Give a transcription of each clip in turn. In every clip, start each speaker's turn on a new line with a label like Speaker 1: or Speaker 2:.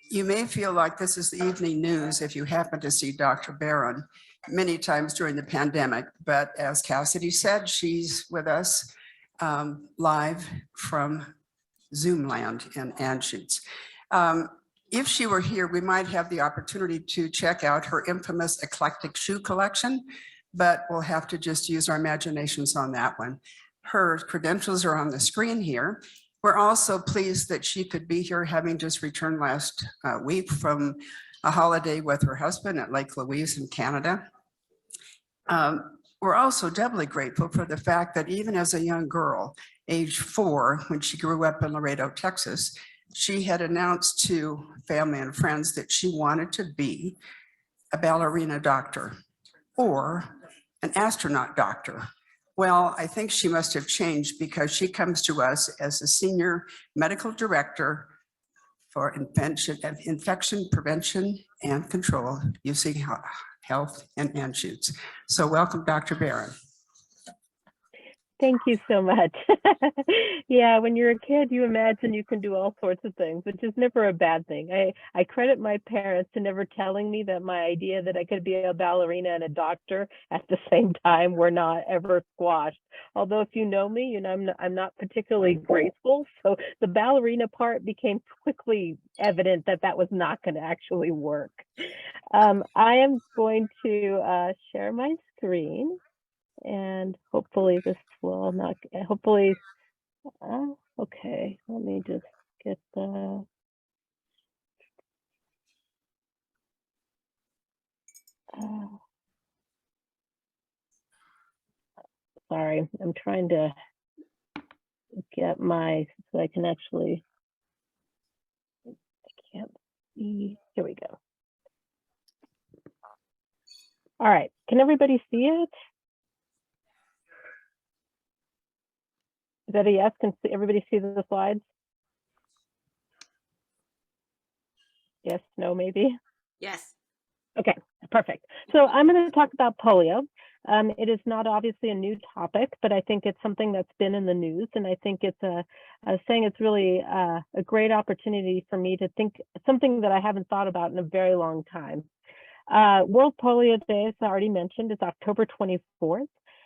Speaker 1: You may feel like this is the evening news if you happen to see Dr. Barron many times during the pandemic, but as Cassidy said, she's with us live from Zoom land in Anschutz. If she were here, we might have the opportunity to check out her infamous eclectic shoe collection, but we'll have to just use our imaginations on that one. Her credentials are on the screen here. We're also pleased that she could be here, having just returned last week from a holiday with her husband at Lake Louise in Canada. We're also doubly grateful for the fact that even as a young girl, age 4, when she grew up in Laredo, Texas, she had announced to family and friends that she wanted to be a ballerina doctor or an astronaut doctor. Well, I think she must have changed because she comes to us as a senior medical director for infection prevention and control using health in Anschutz. So welcome, Dr. Barron.
Speaker 2: Thank you so much. Yeah, when you're a kid, you imagine you can do all sorts of things, which is never a bad thing. I credit my parents to never telling me that my idea that I could be a ballerina and a doctor at the same time were not ever squashed. Although if you know me, you know I'm not particularly graceful, so the ballerina part became quickly evident that that was not going to actually work. I am going to share my screen. And hopefully this will not, hopefully, okay, let me just get the, sorry, I'm trying to get my, so I can actually, I can't see, here we go. All right, can everybody see it? Is that a yes? Can everybody see the slides? Yes, no, maybe?
Speaker 3: Yes.
Speaker 2: Okay, perfect. So I'm going to talk about polio. It is not obviously a new topic, but I think it's something that's been in the news. And I think it's I was saying it's really a great opportunity for me to think something that I haven't thought about in a very long time. World Polio Day, as I already mentioned, is October 24th.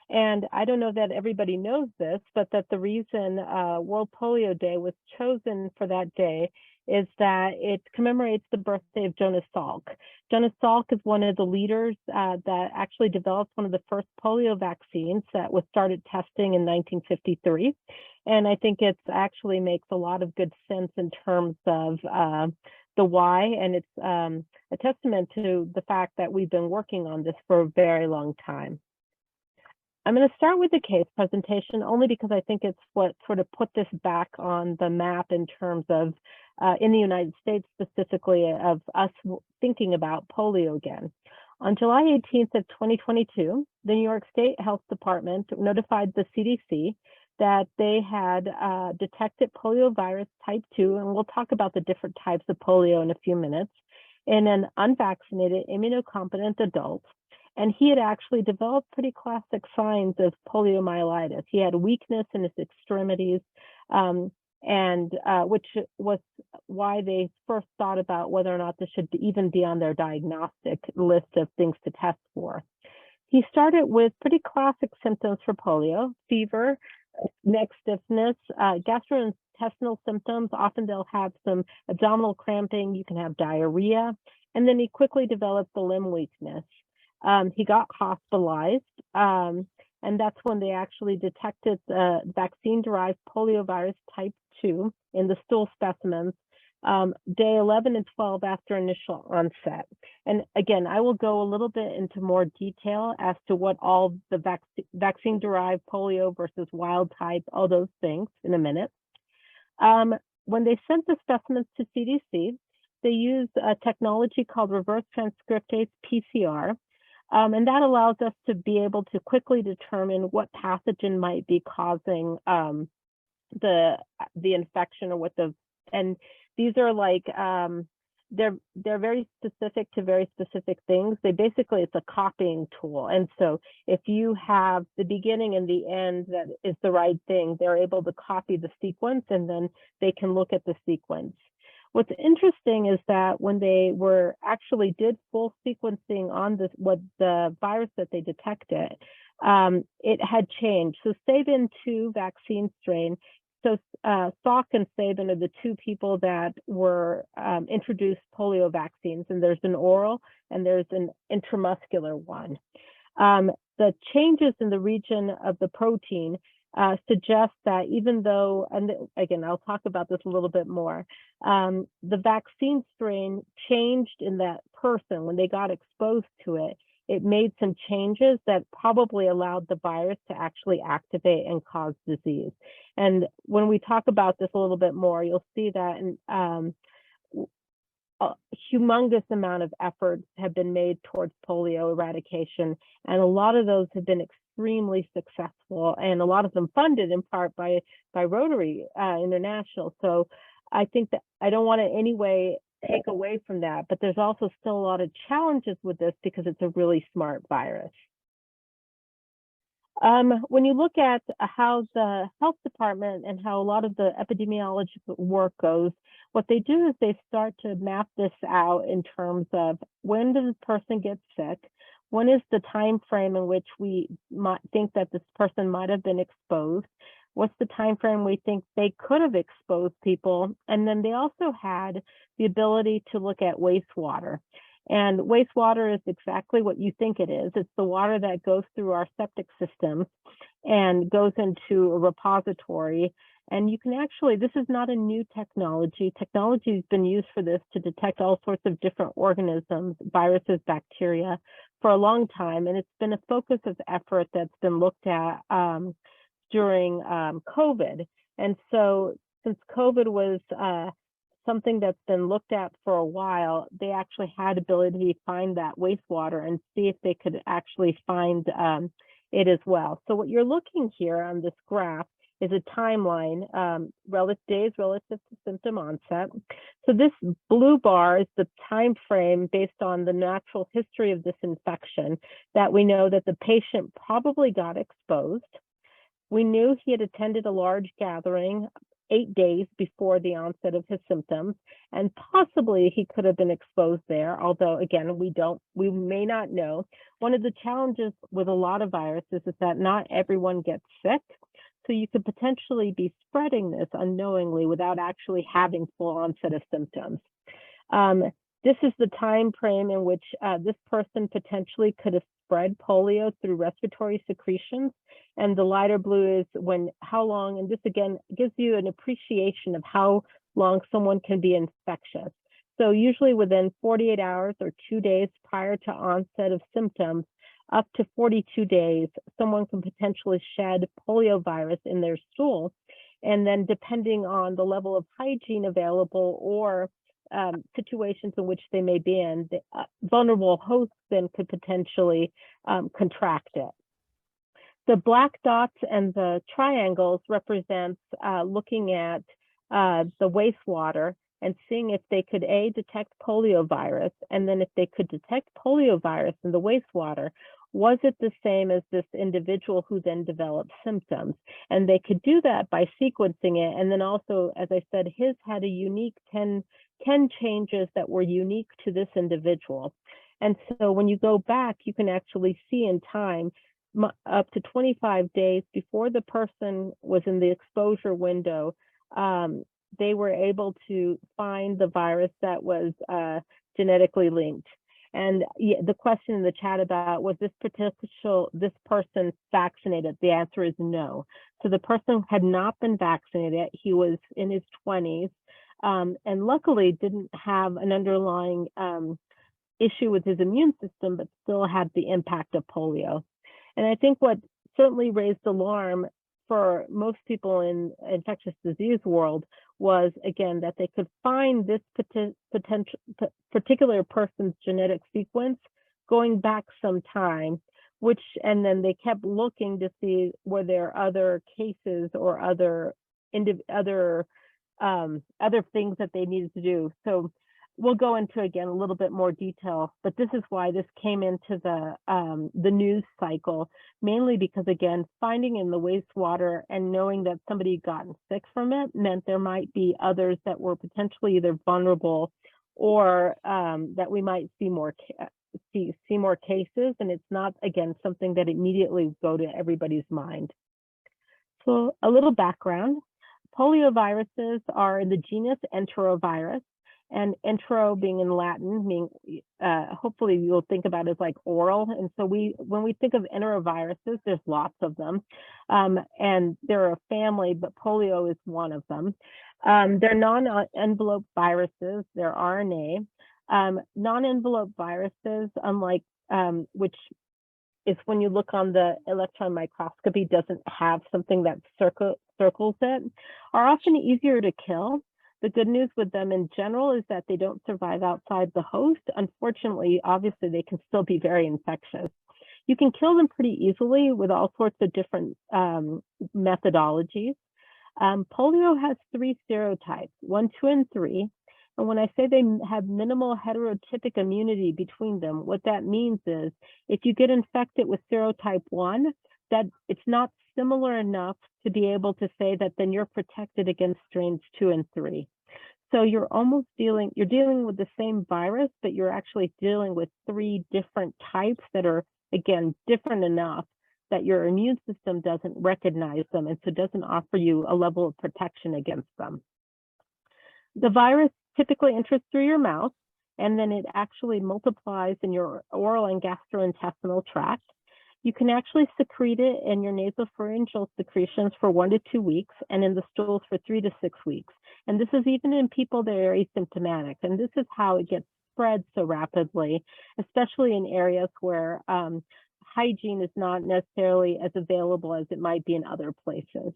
Speaker 2: And I don't know that everybody knows this, but that the reason World Polio Day was chosen for that day is that it commemorates the birthday of Jonas Salk. Jonas Salk is one of the leaders that actually developed one of the first polio vaccines that was started testing in 1953. And I think it actually makes a lot of good sense in terms of the why, and it's a testament to the fact that we've been working on this for a very long time. I'm going to start with the case presentation only because I think it's what sort of put this back on the map in terms of, in the United States specifically, of us thinking about polio again. On July 18th of 2022, the New York State Health Department notified the CDC that they had detected poliovirus type 2, and we'll talk about the different types of polio in a few minutes, in an unvaccinated immunocompetent adult. And he had actually developed pretty classic signs of poliomyelitis. He had weakness in his extremities, which was why they first thought about whether or not this should even be on their diagnostic list of things to test for. He started with pretty classic symptoms for polio: fever, neck stiffness, gastrointestinal symptoms. Often they'll have some abdominal cramping. You can have diarrhea. And then he quickly developed the limb weakness. He got hospitalized, and that's when they actually detected the vaccine-derived poliovirus type 2 in the stool specimens, day 11 and 12 after initial onset. And again, I will go a little bit into more detail as to what all the vaccine-derived polio versus wild type, all those things in a minute. When they sent the specimens to CDC, they used a technology called reverse transcriptase PCR. And that allows us to be able to quickly determine what pathogen might be causing the infection, or what the, and these are like, they're very specific to very specific things. They basically, it's a copying tool. And so if you have the beginning and the end that is the right thing, they're able to copy the sequence, and then they can look at the sequence. What's interesting is that when they were actually did full sequencing on this, what the virus that they detected, it had changed. So Sabin 2 vaccine strain, so Salk and Sabin are the two people that were introduced polio vaccines, and there's an oral and there's an intramuscular one. The changes in the region of the protein suggest that even though, and again, I'll talk about this a little bit more, the vaccine strain changed in that person when they got exposed to it. It made some changes that probably allowed the virus to actually activate and cause disease. And when we talk about this a little bit more, you'll see that a humongous amount of efforts have been made towards polio eradication, and a lot of those have been extremely successful, and a lot of them funded in part by Rotary International. So I think that I don't want to in any way take away from that, but there's also still a lot of challenges with this because it's a really smart virus. When you look at how the health department and how a lot of the epidemiology work goes, what they do is they start to map this out in terms of when does this person get sick, when is the time frame in which we might think that this person might have been exposed, what's the time frame we think they could have exposed people, and then they also had the ability to look at wastewater. And wastewater is exactly what you think it is. It's the water that goes through our septic systems and goes into a repository. And you can actually, this is not a new technology. Technology has been used for this to detect all sorts of different organisms, viruses, bacteria, for a long time. And it's been a focus of effort that's been looked at during COVID. And so since COVID was something that's been looked at for a while, they actually had ability to find that wastewater and see if they could actually find it as well. So what you're looking here on this graph is a timeline, days relative to symptom onset. So this blue bar is the time frame based on the natural history of this infection that we know that the patient probably got exposed. We knew he had attended a large gathering 8 days before the onset of his symptoms, and possibly he could have been exposed there, although again, we may not know. One of the challenges with a lot of viruses is that not everyone gets sick, so you could potentially be spreading this unknowingly without actually having full onset of symptoms. This is the time frame in which this person potentially could have spread polio through respiratory secretions. And the lighter blue is how long, and this again gives you an appreciation of how long someone can be infectious. So usually within 48 hours or 2 days prior to onset of symptoms, up to 42 days, someone can potentially shed polio virus in their stool. And then depending on the level of hygiene available or situations in which they may be in, the vulnerable hosts then could potentially contract it. The black dots and the triangles represents looking at the wastewater and seeing if they could detect polio virus, and then if they could detect polio virus in the wastewater, was it the same as this individual who then developed symptoms? And they could do that by sequencing it. And then also, as I said, his had a unique 10 changes that were unique to this individual. And so when you go back, you can actually see in time up to 25 days before the person was in the exposure window, they were able to find the virus that was genetically linked. And the question in the chat about was this person vaccinated? The answer is no. So the person had not been vaccinated. He was in his 20s, and luckily didn't have an underlying issue with his immune system, but still had the impact of polio. And I think what certainly raised alarm for most people in infectious disease world was, again, that they could find this particular person's genetic sequence going back some time, and then they kept looking to see were there other cases or other things that they needed to do. So we'll go into, again, a little bit more detail, but this is why this came into the news cycle, mainly because, again, finding in the wastewater and knowing that somebody had gotten sick from it meant there might be others that were potentially either vulnerable or that we might see more cases. And it's not, again, something that immediately go to everybody's mind. So a little background. Polioviruses are in the genus Enterovirus, and entero being in Latin, meaning hopefully you'll think about it as like oral. And so when we think of enteroviruses, there's lots of them, and they're a family, but polio is one of them. They're non-enveloped viruses. They're RNA. Non-enveloped viruses, unlike which is when you look on the electron microscopy, doesn't have something that circles it, are often easier to kill. The good news with them in general is that they don't survive outside the host. Unfortunately, obviously, they can still be very infectious. You can kill them pretty easily with all sorts of different methodologies. Polio has 3 serotypes, 1, 2, and 3. And when I say they have minimal heterotypic immunity between them, what that means is if you get infected with serotype 1, that it's not similar enough to be able to say that then you're protected against strains 2 and 3. So you're dealing with the same virus, but you're actually dealing with 3 different types that are, again, different enough that your immune system doesn't recognize them, and so doesn't offer you a level of protection against them. The virus typically enters through your mouth, and then it actually multiplies in your oral and gastrointestinal tract. You can actually secrete it in your nasopharyngeal secretions for 1 to 2 weeks, and in the stools for 3 to 6 weeks. And this is even in people that are asymptomatic. And this is how it gets spread so rapidly, especially in areas where hygiene is not necessarily as available as it might be in other places.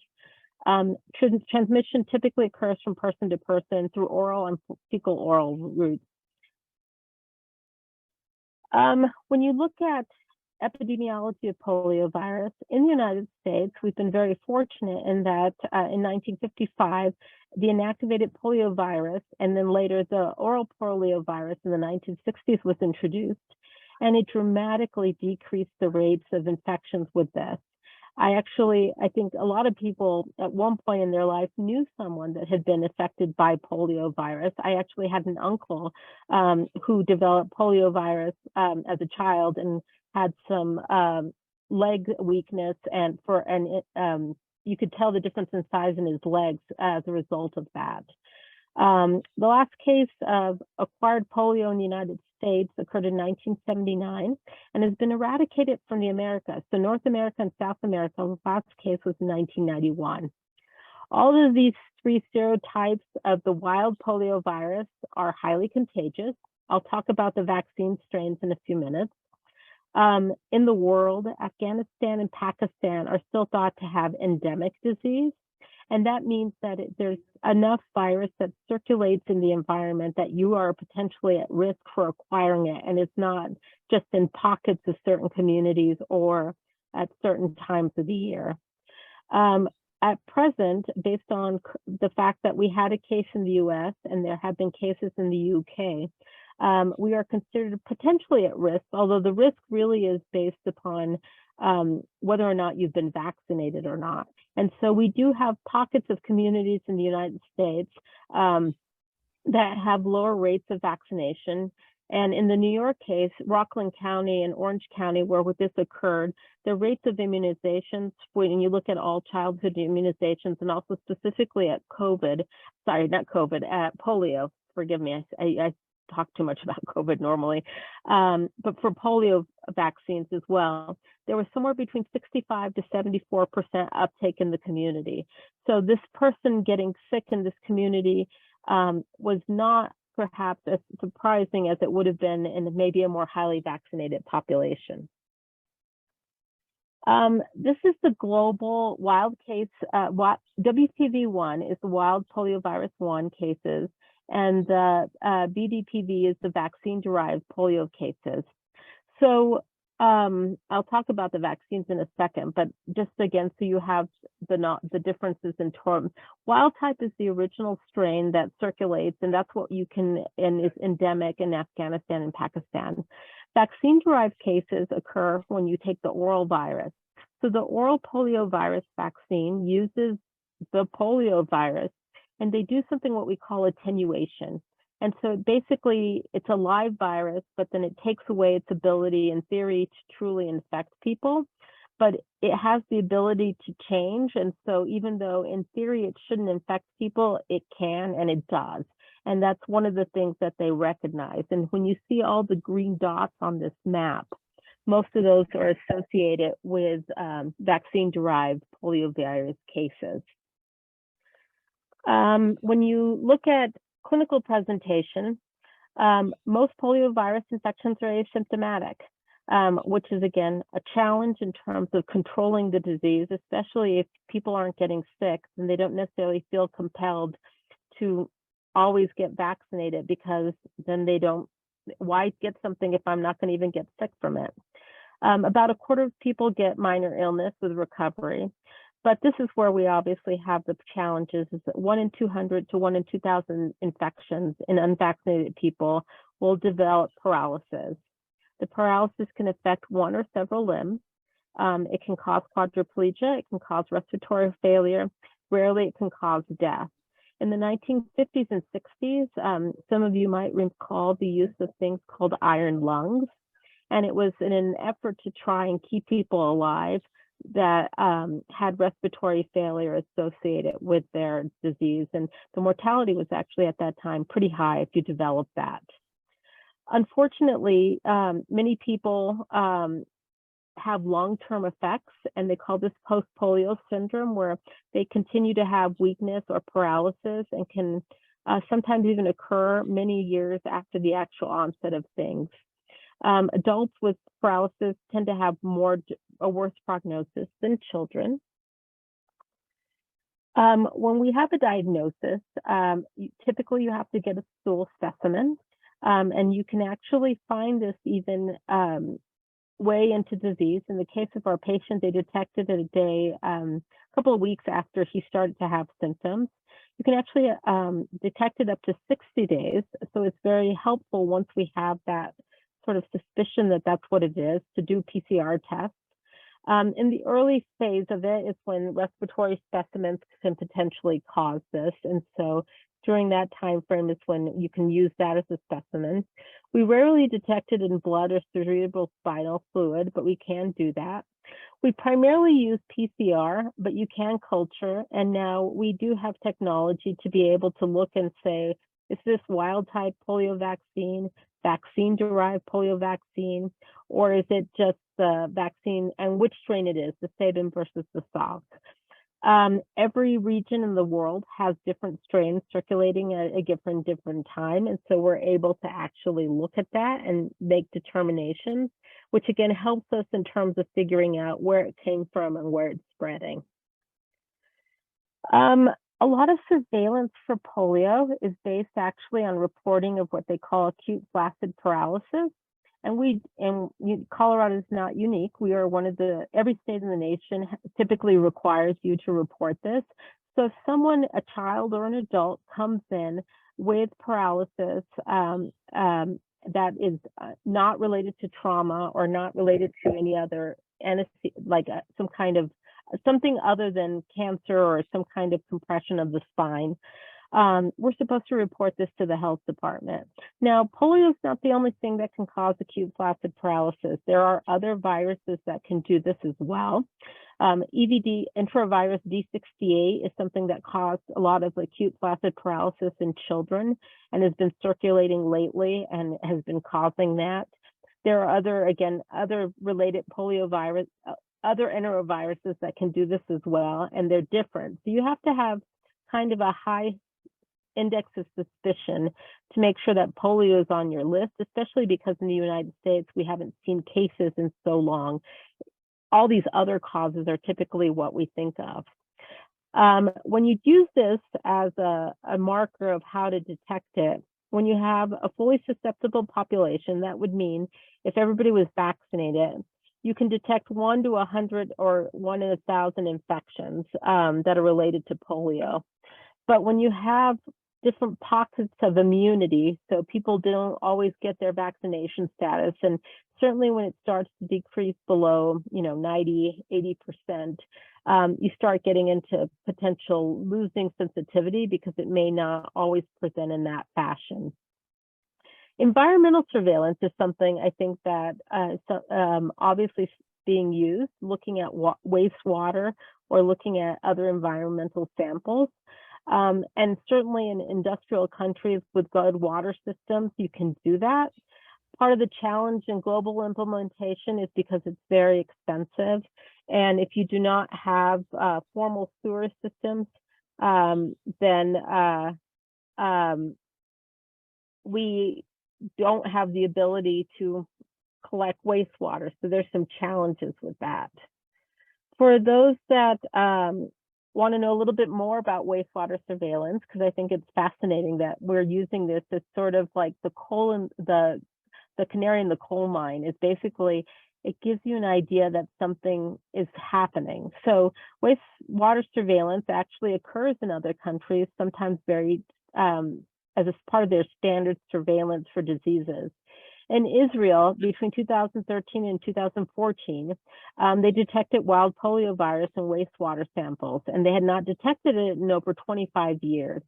Speaker 2: Transmission typically occurs from person to person through oral and fecal oral routes. When you look at epidemiology of poliovirus in the United States, we've been very fortunate in that in 1955, the inactivated poliovirus and then later the oral poliovirus in the 1960s was introduced, and it dramatically decreased the rates of infections with this. I think a lot of people at one point in their life knew someone that had been affected by poliovirus. I actually had an uncle who developed poliovirus as a child and had some leg weakness, and you could tell the difference in size in his legs as a result of that. The last case of acquired polio in the United States occurred in 1979 and has been eradicated from the Americas. So North America and South America, the last case was in 1991. All of these 3 serotypes of the wild polio virus are highly contagious. I'll talk about the vaccine strains in a few minutes. In the world, Afghanistan and Pakistan are still thought to have endemic disease. And that means that there's enough virus that circulates in the environment that you are potentially at risk for acquiring it. And it's not just in pockets of certain communities or at certain times of the year. At present, based on the fact that we had a case in the US and there have been cases in the UK, we are considered potentially at risk, although the risk really is based upon whether or not you've been vaccinated or not. And so we do have pockets of communities in the United States that have lower rates of vaccination. And in the New York case, Rockland County and Orange County, where this occurred, the rates of immunizations, when you look at all childhood immunizations and also specifically at at polio, forgive me, I talk too much about COVID normally, but for polio vaccines as well, there was somewhere between 65 to 74% uptake in the community. So this person getting sick in this community was not perhaps as surprising as it would have been in maybe a more highly vaccinated population. This is the global wild case, WPV1 is the wild poliovirus 1 cases, and the BDPV is the vaccine-derived polio cases. So I'll talk about the vaccines in a second, but just again, so you have the differences in terms. Wild type is the original strain that circulates, and that's what you can, and is endemic in Afghanistan and Pakistan. Vaccine-derived cases occur when you take the oral virus. So the oral polio virus vaccine uses the polio virus, and they do something what we call attenuation. And so basically it's a live virus, but then it takes away its ability in theory to truly infect people, but it has the ability to change. And so even though in theory it shouldn't infect people, it can, and it does. And that's one of the things that they recognize. And when you see all the green dots on this map, most of those are associated with vaccine-derived poliovirus cases. When you look at clinical presentation, most poliovirus infections are asymptomatic, which is, again, a challenge in terms of controlling the disease, especially if people aren't getting sick and they don't necessarily feel compelled to always get vaccinated, because then they don't, why get something if I'm not going to even get sick from it? About a quarter of people get minor illness with recovery. But this is where we obviously have the challenges, is that 1 in 200 to 1 in 2,000 infections in unvaccinated people will develop paralysis. The paralysis can affect one or several limbs. It can cause quadriplegia, it can cause respiratory failure, rarely it can cause death. In the 1950s and 60s, some of you might recall the use of things called iron lungs, and it was in an effort to try and keep people alive that had respiratory failure associated with their disease. And the mortality was actually at that time pretty high if you developed that. Unfortunately, many people have long-term effects, and they call this post-polio syndrome, where they continue to have weakness or paralysis and can sometimes even occur many years after the actual onset of things. Adults with paralysis tend to have a worse prognosis than children. When we have a diagnosis, typically you have to get a stool specimen, and you can actually find this even way into disease. In the case of our patient, they detected it a couple of weeks after he started to have symptoms. You can actually detect it up to 60 days. So it's very helpful once we have that sort of suspicion that that's what it is, to do PCR tests. In the early phase of it is when respiratory specimens can potentially cause this. And so during that time frame is when you can use that as a specimen. We rarely detect it in blood or cerebral spinal fluid, but we can do that. We primarily use PCR, but you can culture. And now we do have technology to be able to look and say, is this wild type polio vaccine, vaccine-derived polio vaccine, or is it just the vaccine, and which strain it is, the Sabin versus the Salk? Every region in the world has different strains circulating at a different time. And so we're able to actually look at that and make determinations, which again helps us in terms of figuring out where it came from and where it's spreading. A lot of surveillance for polio is based actually on reporting of what they call acute flaccid paralysis. And Colorado is not unique. We are one of every state in the nation typically requires you to report this. So if someone, a child or an adult, comes in with paralysis that is not related to trauma or not related to any other like something other than cancer or some kind of compression of the spine, we're supposed to report this to the health department. Now, polio is not the only thing that can cause acute flaccid paralysis. There are other viruses that can do this as well. EVD, enterovirus D68, is something that caused a lot of acute flaccid paralysis in children and has been circulating lately and has been causing that. There are other related poliovirus, other enteroviruses that can do this as well, and they're different. So you have to have kind of a high index of suspicion to make sure that polio is on your list, especially because in the United States, we haven't seen cases in so long. All these other causes are typically what we think of. When you use this as a marker of how to detect it, When you have a fully susceptible population, that would mean if everybody was vaccinated, you can detect 1 to 100 or 1 in 1,000 infections that are related to polio. But when you have different pockets of immunity, so people don't always get their vaccination status, and certainly when it starts to decrease below, 90, 80%, you start getting into potential losing sensitivity because it may not always present in that fashion. Environmental surveillance is something I think that obviously being used, looking at wastewater or looking at other environmental samples. And certainly in industrial countries with good water systems, you can do that. Part of the challenge in global implementation is because it's very expensive. And if you do not have formal sewer systems, then we don't have the ability to collect wastewater. So there's some challenges with that. For those that want to know a little bit more about wastewater surveillance, because I think it's fascinating that we're using this as sort of like the canary in the coal mine. Is basically, it gives you an idea that something is happening. So wastewater surveillance actually occurs in other countries, sometimes very as a part of their standard surveillance for diseases. In Israel, between 2013 and 2014, they detected wild polio virus in wastewater samples, and they had not detected it in over 25 years.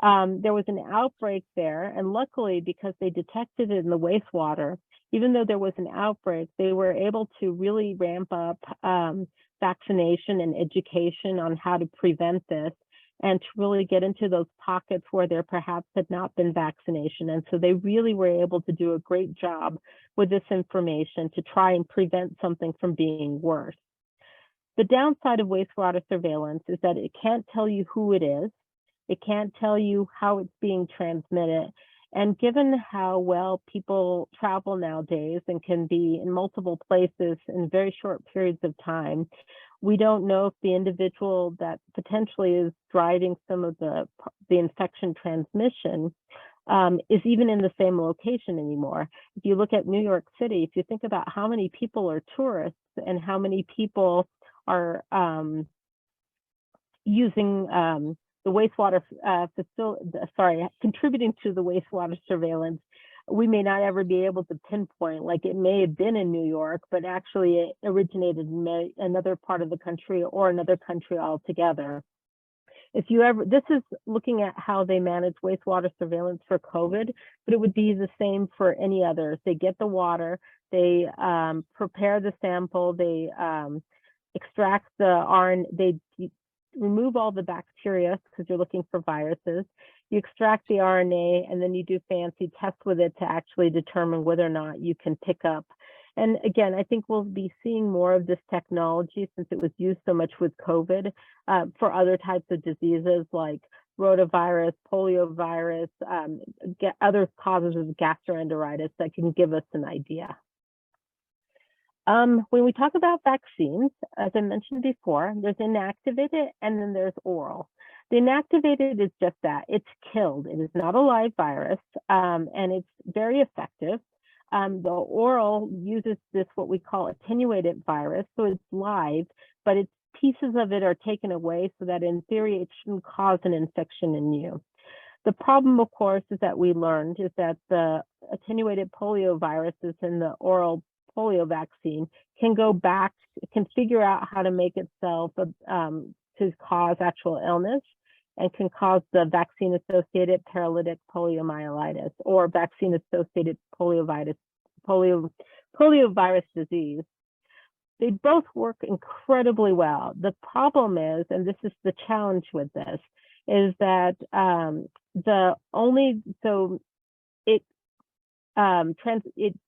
Speaker 2: There was an outbreak there, and luckily, because they detected it in the wastewater, even though there was an outbreak, they were able to really ramp up vaccination and education on how to prevent this, and to really get into those pockets where there perhaps had not been vaccination. And so they really were able to do a great job with this information to try and prevent something from being worse. The downside of wastewater surveillance is that it can't tell you who it is. It can't tell you how it's being transmitted. And given how well people travel nowadays and can be in multiple places in very short periods of time, we don't know if the individual that potentially is driving some of the infection transmission is even in the same location anymore. If you look at New York City, if you think about how many people are tourists and how many people are using the wastewater contributing to the wastewater surveillance, we may not ever be able to pinpoint, like it may have been in New York, but actually it originated in another part of the country or another country altogether. This is looking at how they manage wastewater surveillance for COVID, but it would be the same for any others. They get the water, they prepare the sample, they extract the RNA, they remove all the bacteria because you're looking for viruses. You extract the RNA, and then you do fancy tests with it to actually determine whether or not you can pick up. And again, I think we'll be seeing more of this technology since it was used so much with COVID for other types of diseases like rotavirus, poliovirus, other causes of gastroenteritis that can give us an idea. When we talk about vaccines, as I mentioned before, there's inactivated and then there's oral. The inactivated is just that, it's killed. It is not a live virus, and it's very effective. The oral uses this, what we call attenuated virus, so it's live, but it's pieces of it are taken away so that in theory it shouldn't cause an infection in you. The problem, of course, is that we learned is that the attenuated polio viruses in the oral polio vaccine can go back, can figure out how to make itself to cause actual illness and can cause the vaccine-associated paralytic poliomyelitis or vaccine-associated poliovirus disease. They both work incredibly well. The problem is, and this is the challenge with this, is that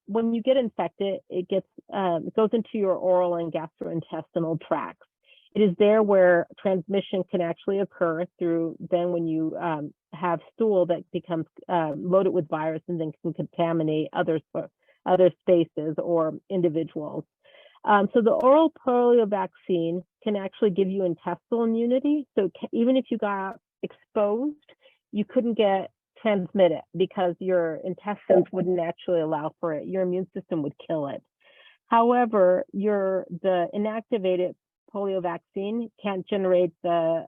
Speaker 2: when you get infected, it goes into your oral and gastrointestinal tracts. It is there where transmission can actually occur through then when you have stool that becomes loaded with virus and then can contaminate other spaces or individuals. So the oral polio vaccine can actually give you intestinal immunity. So even if you got exposed, you couldn't get transmit it because your intestines wouldn't naturally allow for it. Your immune system would kill it. However, the inactivated polio vaccine can't generate the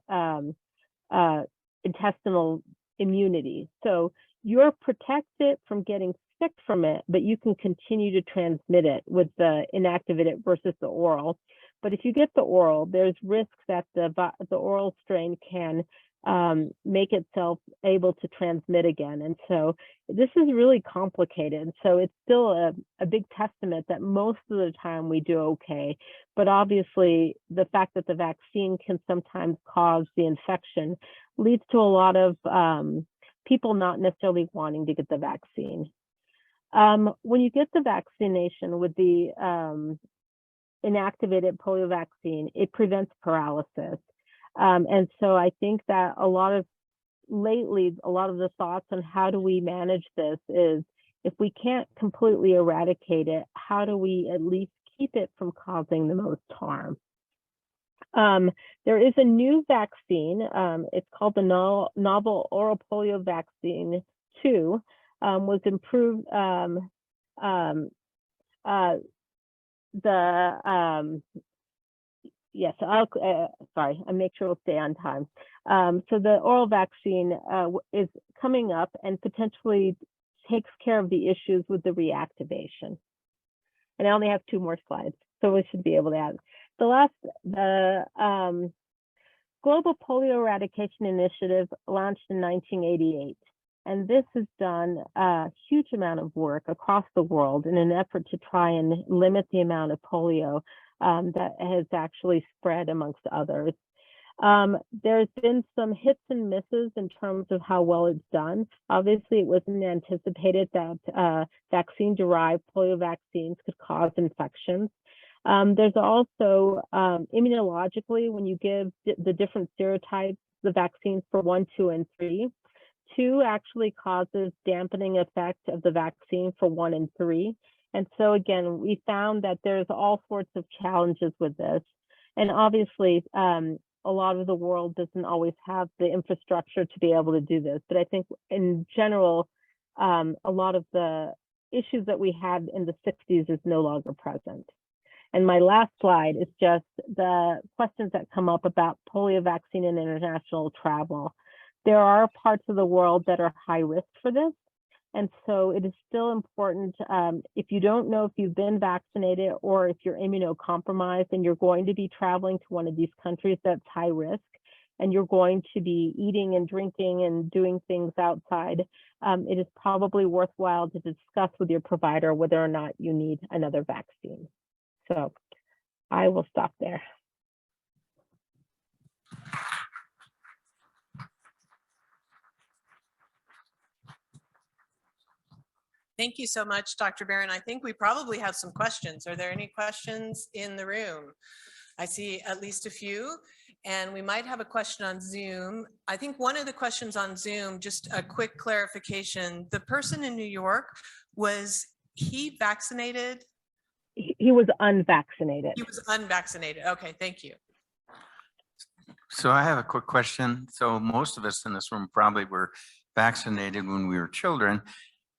Speaker 2: intestinal immunity. So you're protected from getting sick from it, but you can continue to transmit it with the inactivated versus the oral. But if you get the oral, there's risk that the oral strain can make itself able to transmit again. And so this is really complicated. So it's still a big testament that most of the time we do okay. But obviously, the fact that the vaccine can sometimes cause the infection leads to a lot of people not necessarily wanting to get the vaccine. When you get the vaccination with the inactivated polio vaccine, it prevents paralysis. And so I think that lately, a lot of the thoughts on how do we manage this is, if we can't completely eradicate it, how do we at least keep it from causing the most harm? There is a new vaccine. It's called the novel oral polio vaccine 2, was improved. Yes, sorry, I'll make sure we'll stay on time. So the oral vaccine is coming up and potentially takes care of the issues with the reactivation. And I only have 2 more slides, so we should be able to add. The Global Polio Eradication Initiative launched in 1988. And this has done a huge amount of work across the world in an effort to try and limit the amount of polio that has actually spread amongst others. There's been some hits and misses in terms of how well it's done. Obviously, it wasn't anticipated that vaccine-derived polio vaccines could cause infections. There's also immunologically, when you give the different serotypes, the vaccines for 1, 2, and 3, 2 actually causes dampening effect of the vaccine for 1 and 3. And so again, we found that there's all sorts of challenges with this. And obviously, a lot of the world doesn't always have the infrastructure to be able to do this. But I think in general, a lot of the issues that we had in the 60s is no longer present. And my last slide is just the questions that come up about polio vaccine and international travel. There are parts of the world that are high risk for this. And so it is still important, if you don't know if you've been vaccinated or if you're immunocompromised and you're going to be traveling to one of these countries that's high risk, and you're going to be eating and drinking and doing things outside, it is probably worthwhile to discuss with your provider whether or not you need another vaccine. So I will stop there.
Speaker 3: Thank you so much, Dr. Barron. I think we probably have some questions. Are there any questions in the room? I see at least a few, and we might have a question on Zoom. I think one of the questions on Zoom, just a quick clarification. The person in New York, was he vaccinated?
Speaker 2: He was unvaccinated.
Speaker 3: He was unvaccinated. Okay, thank you.
Speaker 4: So I have a quick question. So most of us in this room probably were vaccinated when we were children.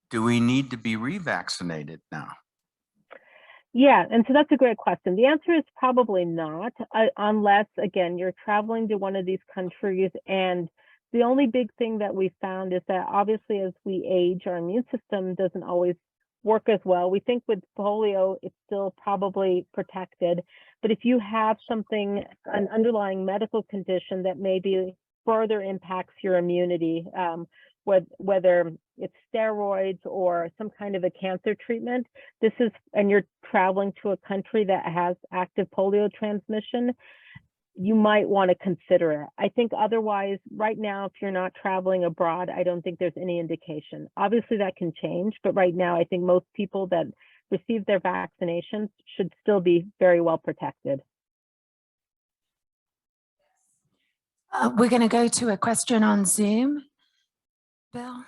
Speaker 4: Do we need to be revaccinated now?
Speaker 2: Yeah, and so that's a great question. The answer is probably not, unless, again, you're traveling to one of these countries. And the only big thing that we found is that obviously as we age, our immune system doesn't always work as well. We think with polio, it's still probably protected. But if you have something, an underlying medical condition that maybe further impacts your immunity, whether it's steroids or some kind of a cancer treatment, and you're traveling to a country that has active polio transmission, you might want to consider it. I think otherwise, right now, if you're not traveling abroad, I don't think there's any indication. Obviously that can change, but right now, I think most people that receive their vaccinations should still be very well protected.
Speaker 5: We're going to go to a question on Zoom. Bill?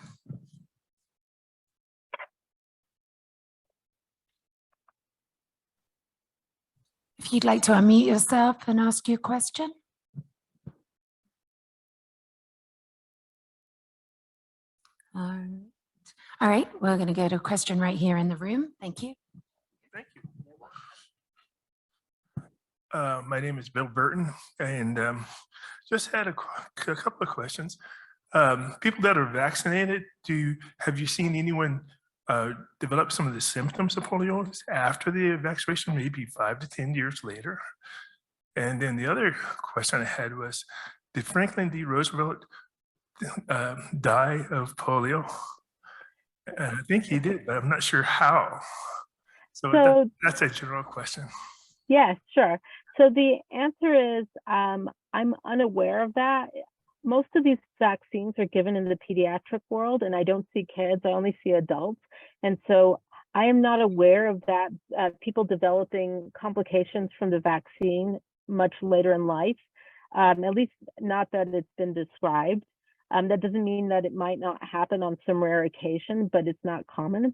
Speaker 5: If you'd like to unmute yourself and ask your question. All right, we're going to go to a question right here in the room. Thank you.
Speaker 6: Thank you. My name is Bill Burton, and just had a couple of questions. People that are vaccinated, have you seen anyone develop some of the symptoms of polio after the vaccination, maybe 5 to 10 years later? And then the other question I had was, did Franklin D. Roosevelt die of polio? I think he did, but I'm not sure how. So that's a general question.
Speaker 2: Yes, sure. So the answer is I'm unaware of that. Most of these vaccines are given in the pediatric world, and I don't see kids, I only see adults. And so I am not aware of that, people developing complications from the vaccine much later in life, at least not that it's been described. That doesn't mean that it might not happen on some rare occasion, but it's not common.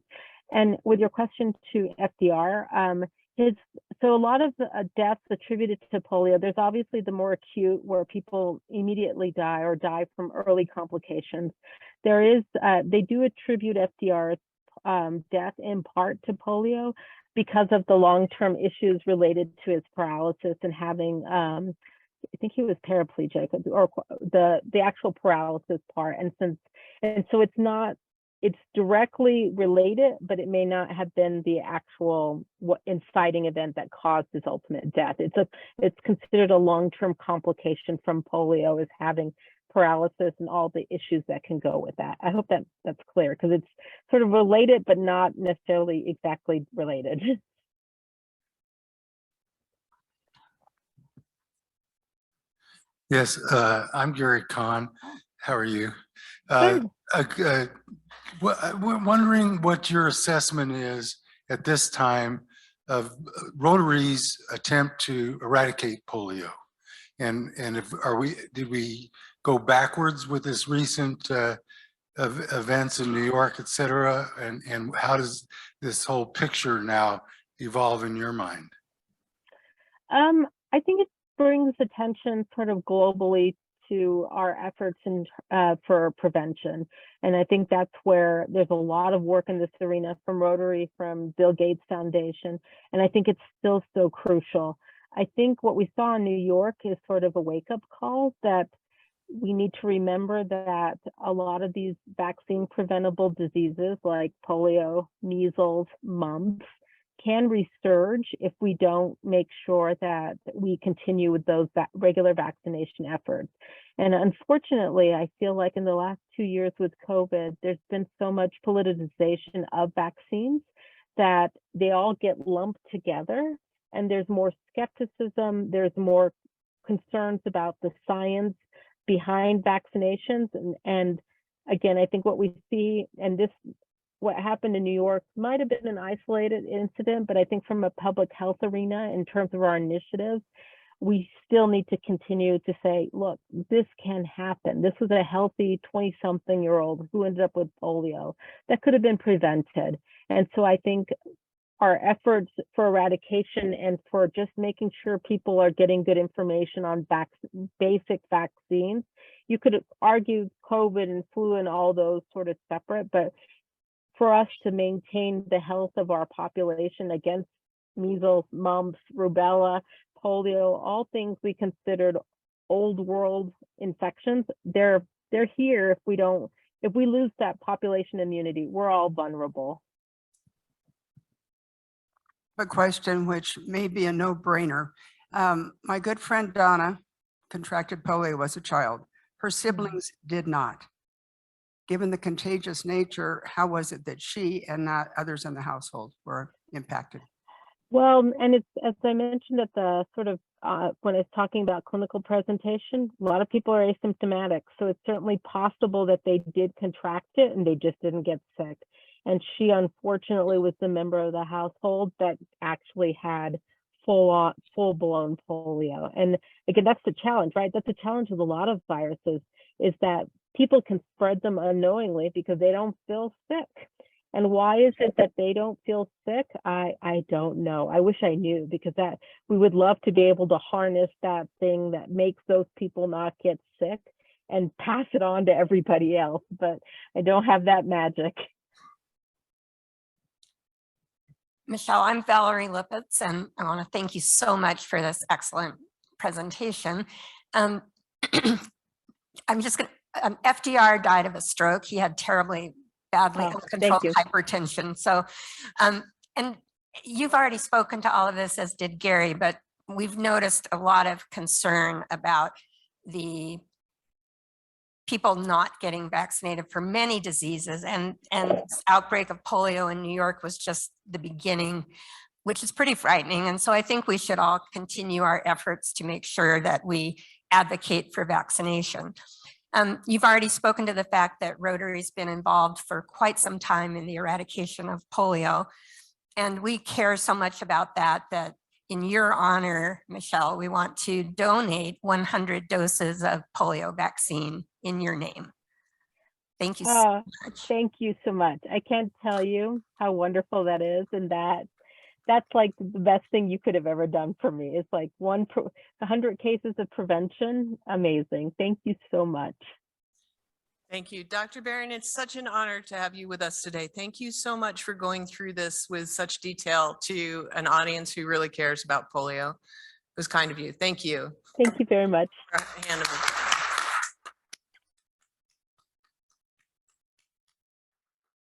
Speaker 2: And with your question to FDR, so a lot of deaths attributed to polio, there's obviously the more acute where people immediately die or die from early complications. There is, they do attribute FDR's death in part to polio because of the long-term issues related to his paralysis and having, I think he was paraplegic, or the actual paralysis part. And so it's directly related, but it may not have been the actual inciting event that caused his ultimate death. It's considered a long-term complication from polio, is having paralysis and all the issues that can go with that. I hope that's clear, because it's sort of related, but not necessarily exactly related.
Speaker 7: Yes, I'm Gary Kahn. How are you? We're wondering what your assessment is at this time of Rotary's attempt to eradicate polio, and if did we go backwards with this recent events in New York, et cetera, and how does this whole picture now evolve in your mind?
Speaker 2: I think it brings attention sort of globally to our efforts for prevention. And I think that's where there's a lot of work in this arena from Rotary, from Bill Gates Foundation. And I think it's still so crucial. I think what we saw in New York is sort of a wake-up call that we need to remember that a lot of these vaccine preventable diseases like polio, measles, mumps can resurge if we don't make sure that we continue with those regular vaccination efforts. And unfortunately, I feel like in the last 2 years with COVID, there's been so much politicization of vaccines that they all get lumped together, and there's more skepticism, there's more concerns about the science behind vaccinations. And again, I think what we see, and what happened in New York might have been an isolated incident, but I think from a public health arena, in terms of our initiatives, we still need to continue to say, look, this can happen. This was a healthy 20-something-year-old who ended up with polio that could have been prevented. And so I think our efforts for eradication and for just making sure people are getting good information on basic vaccines, you could argue COVID and flu and all those sort of separate, but for us to maintain the health of our population against measles, mumps, rubella, polio, all things we considered old world infections, they're here. If we lose that population immunity, we're all vulnerable.
Speaker 1: A question which may be a no-brainer. My good friend Donna contracted polio as a child. Her siblings did not. Given the contagious nature, how was it that she and not others in the household were impacted?
Speaker 2: Well, and it's, as I mentioned at the sort of, when I was talking about clinical presentation, a lot of people are asymptomatic. So it's certainly possible that they did contract it and they just didn't get sick. And she unfortunately was the member of the household that actually had full-blown polio. And again, that's the challenge, right? That's the challenge with a lot of viruses, is that people can spread them unknowingly because they don't feel sick. And why is it that they don't feel sick? I don't know. I wish I knew, because we would love to be able to harness that thing that makes those people not get sick and pass it on to everybody else, but I don't have that magic.
Speaker 8: Michelle, I'm Valerie Lippitz, and I want to thank you so much for this excellent presentation. I'm just going to, FDR died of a stroke. He had terribly badly uncontrolled hypertension. So, and you've already spoken to all of this, as did Gary, but we've noticed a lot of concern about the people not getting vaccinated for many diseases, and this outbreak of polio in New York was just the beginning, which is pretty frightening. And so I think we should all continue our efforts to make sure that we advocate for vaccination. You've already spoken to the fact that Rotary's been involved for quite some time in the eradication of polio, and we care so much about that, that in your honor, Michelle, we want to donate 100 doses of polio vaccine in your name. Thank you so much.
Speaker 2: Thank you so much. I can't tell you how wonderful that is, and that's like the best thing you could have ever done for me. It's like 100 cases of prevention. Amazing. Thank you so much.
Speaker 3: Thank you, Dr. Barron. It's such an honor to have you with us today. Thank you so much for going through this with such detail to an audience who really cares about polio. It was kind of you. Thank you.
Speaker 2: Thank you very much.
Speaker 3: A hand of